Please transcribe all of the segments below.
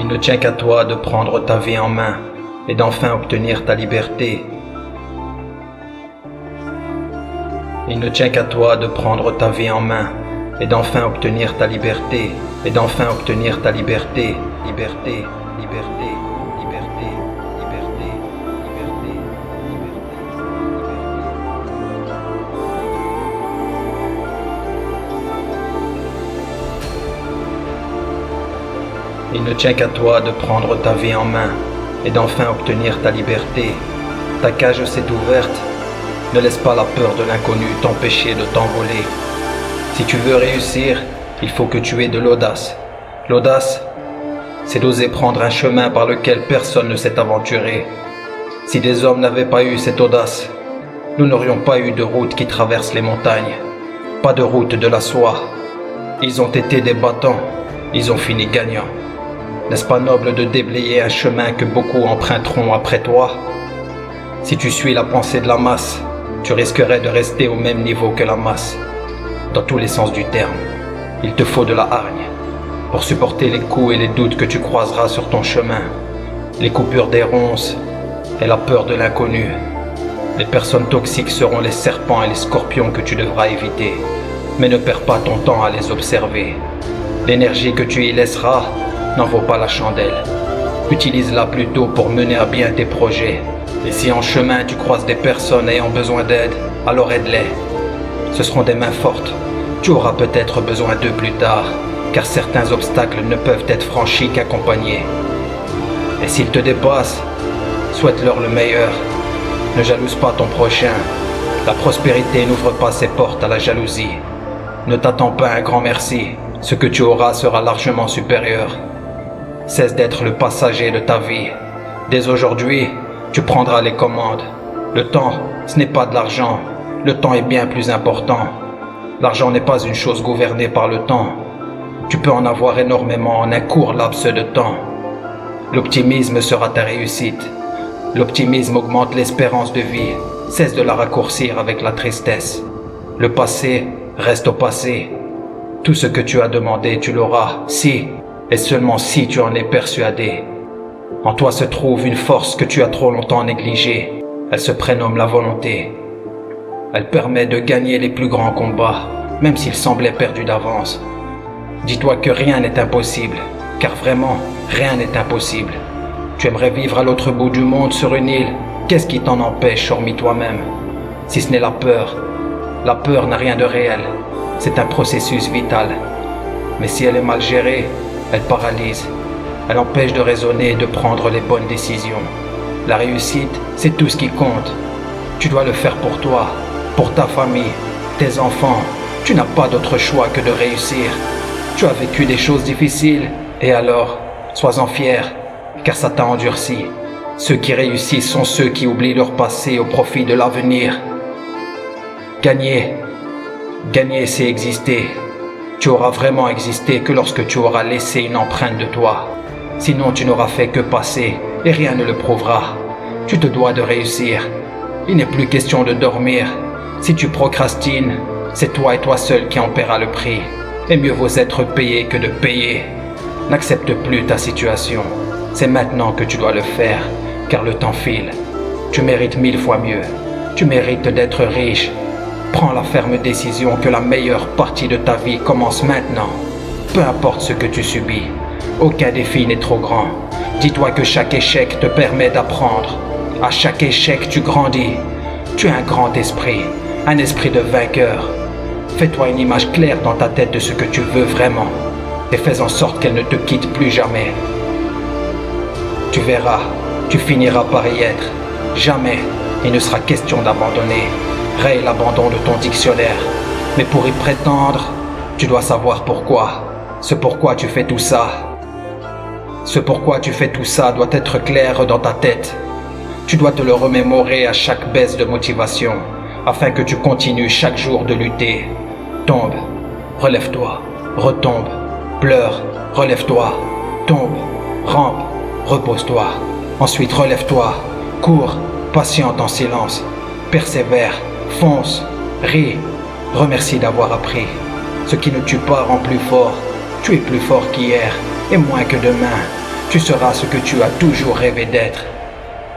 Il ne tient qu'à toi de prendre ta vie en main et d'enfin obtenir ta liberté. Il ne tient qu'à toi de prendre ta vie en main et d'enfin obtenir ta liberté, et d'enfin obtenir ta liberté, liberté, liberté, liberté, liberté, liberté, liberté. Il ne tient qu'à toi de prendre ta vie en main et d'enfin obtenir ta liberté. Ta cage s'est ouverte. Ne laisse pas la peur de l'inconnu t'empêcher de t'envoler. Si tu veux réussir, il faut que tu aies de l'audace. L'audace, c'est d'oser prendre un chemin par lequel personne ne s'est aventuré. Si des hommes n'avaient pas eu cette audace, nous n'aurions pas eu de route qui traverse les montagnes, pas de route de la soie. Ils ont été des battants, ils ont fini gagnants. N'est-ce pas noble de déblayer un chemin que beaucoup emprunteront après toi? Si tu suis la pensée de la masse, tu risquerais de rester au même niveau que la masse. Dans tous les sens du terme, il te faut de la hargne pour supporter les coups et les doutes que tu croiseras sur ton chemin, les coupures des ronces et la peur de l'inconnu. Les personnes toxiques seront les serpents et les scorpions que tu devras éviter, mais ne perds pas ton temps à les observer. L'énergie que tu y laisseras n'en vaut pas la chandelle. Utilise-la plutôt pour mener à bien tes projets. Et si en chemin tu croises des personnes ayant besoin d'aide, alors aide-les. Ce seront des mains fortes. Tu auras peut-être besoin d'eux plus tard, car certains obstacles ne peuvent être franchis qu'accompagnés. Et s'ils te dépassent, souhaite-leur le meilleur. Ne jalouse pas ton prochain. La prospérité n'ouvre pas ses portes à la jalousie. Ne t'attends pas un grand merci. Ce que tu auras sera largement supérieur. Cesse d'être le passager de ta vie. Dès aujourd'hui, tu prendras les commandes. Le temps, ce n'est pas de l'argent. Le temps est bien plus important. L'argent n'est pas une chose gouvernée par le temps. Tu peux en avoir énormément en un court laps de temps. L'optimisme sera ta réussite. L'optimisme augmente l'espérance de vie. Cesse de la raccourcir avec la tristesse. Le passé reste au passé. Tout ce que tu as demandé, tu l'auras, si, et seulement si tu en es persuadé. En toi se trouve une force que tu as trop longtemps négligée. Elle se prénomme la volonté. Elle permet de gagner les plus grands combats, même s'ils semblaient perdus d'avance. Dis-toi que rien n'est impossible, car vraiment, rien n'est impossible. Tu aimerais vivre à l'autre bout du monde sur une île. Qu'est-ce qui t'en empêche, hormis toi-même? Si ce n'est la peur. La peur n'a rien de réel. C'est un processus vital. Mais si elle est mal gérée, elle paralyse. Elle empêche de raisonner et de prendre les bonnes décisions. La réussite, c'est tout ce qui compte. Tu dois le faire pour toi, pour ta famille, tes enfants. Tu n'as pas d'autre choix que de réussir. Tu as vécu des choses difficiles, et alors, sois-en fier, car ça t'a endurci. Ceux qui réussissent sont ceux qui oublient leur passé au profit de l'avenir. Gagner, c'est exister. Tu auras vraiment existé que lorsque tu auras laissé une empreinte de toi. Sinon, tu n'auras fait que passer, et rien ne le prouvera. Tu te dois de réussir. Il n'est plus question de dormir. Si tu procrastines, c'est toi et toi seul qui en paieras le prix. Et mieux vaut être payé que de payer. N'accepte plus ta situation. C'est maintenant que tu dois le faire, car le temps file. Tu mérites 1000 fois mieux. Tu mérites d'être riche. Prends la ferme décision que la meilleure partie de ta vie commence maintenant. Peu importe ce que tu subis. Aucun défi n'est trop grand. Dis-toi que chaque échec te permet d'apprendre. À chaque échec, tu grandis. Tu as un grand esprit, un esprit de vainqueur. Fais-toi une image claire dans ta tête de ce que tu veux vraiment et fais en sorte qu'elle ne te quitte plus jamais. Tu verras, tu finiras par y être. Jamais il ne sera question d'abandonner. Raye l'abandon de ton dictionnaire. Mais pour y prétendre, tu dois savoir pourquoi. Ce pourquoi tu fais tout ça. Ce pourquoi tu fais tout ça doit être clair dans ta tête. Tu dois te le remémorer à chaque baisse de motivation, afin que tu continues chaque jour de lutter. Tombe, relève-toi, retombe, pleure, relève-toi, tombe, rampe, repose-toi. Ensuite relève-toi, cours, patiente en silence, persévère, fonce, ris, remercie d'avoir appris. Ce qui ne tue pas rend plus fort. Tu es plus fort qu'hier et moins que demain. Tu seras ce que tu as toujours rêvé d'être.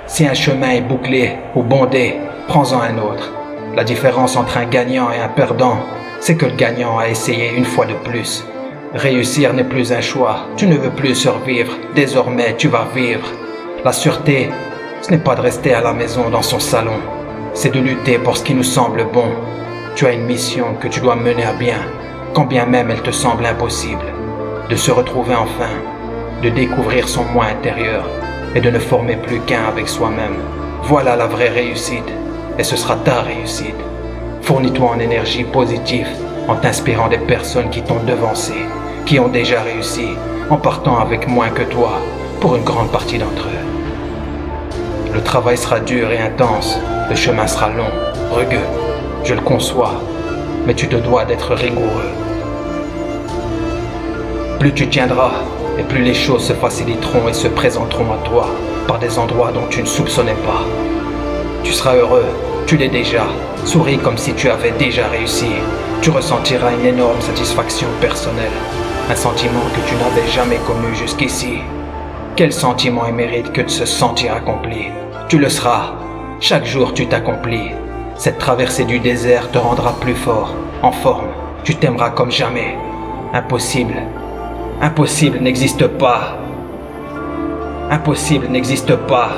Si un chemin est bouclé ou bondé, prends-en un autre. La différence entre un gagnant et un perdant, c'est que le gagnant a essayé une fois de plus. Réussir n'est plus un choix, tu ne veux plus survivre, désormais tu vas vivre. La sûreté, ce n'est pas de rester à la maison dans son salon, c'est de lutter pour ce qui nous semble bon. Tu as une mission que tu dois mener à bien, quand bien même elle te semble impossible. De se retrouver enfin, de découvrir son moi intérieur et de ne former plus qu'un avec soi-même. Voilà la vraie réussite, et ce sera ta réussite. Fournis-toi en énergie positive en t'inspirant des personnes qui t'ont devancé, qui ont déjà réussi, en partant avec moins que toi pour une grande partie d'entre eux. Le travail sera dur et intense, le chemin sera long, rugueux, je le conçois, mais tu te dois d'être rigoureux. Plus tu tiendras, et plus les choses se faciliteront et se présenteront à toi par des endroits dont tu ne soupçonnais pas. Tu seras heureux, tu l'es déjà, souris comme si tu avais déjà réussi. Tu ressentiras une énorme satisfaction personnelle, un sentiment que tu n'avais jamais connu jusqu'ici. Quel sentiment mérite que de se sentir accompli? Tu le seras, chaque jour tu t'accomplis. Cette traversée du désert te rendra plus fort, en forme, tu t'aimeras comme jamais. Impossible. Impossible n'existe pas. Impossible n'existe pas.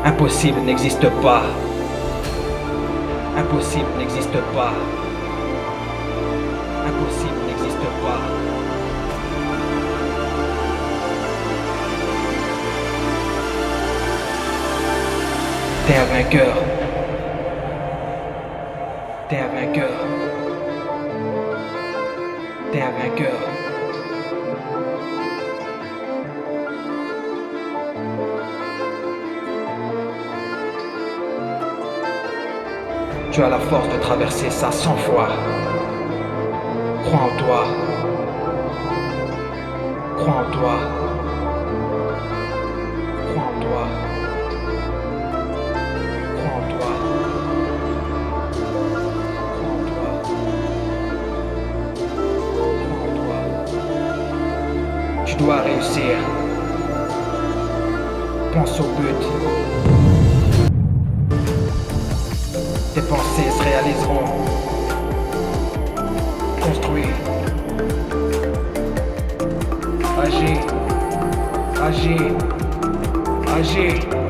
Impossible n'existe pas. Impossible n'existe pas. Impossible n'existe pas. T'es un vainqueur. T'es un vainqueur. T'es un vainqueur. Tu as la force de traverser ça 100 fois. Crois en toi. Crois en toi. Crois en toi. Crois en toi. Crois en toi. Crois en toi. Tu dois réussir. Pense au but. Tes pensées se réaliseront. Construis. Agis. Agis. Agis.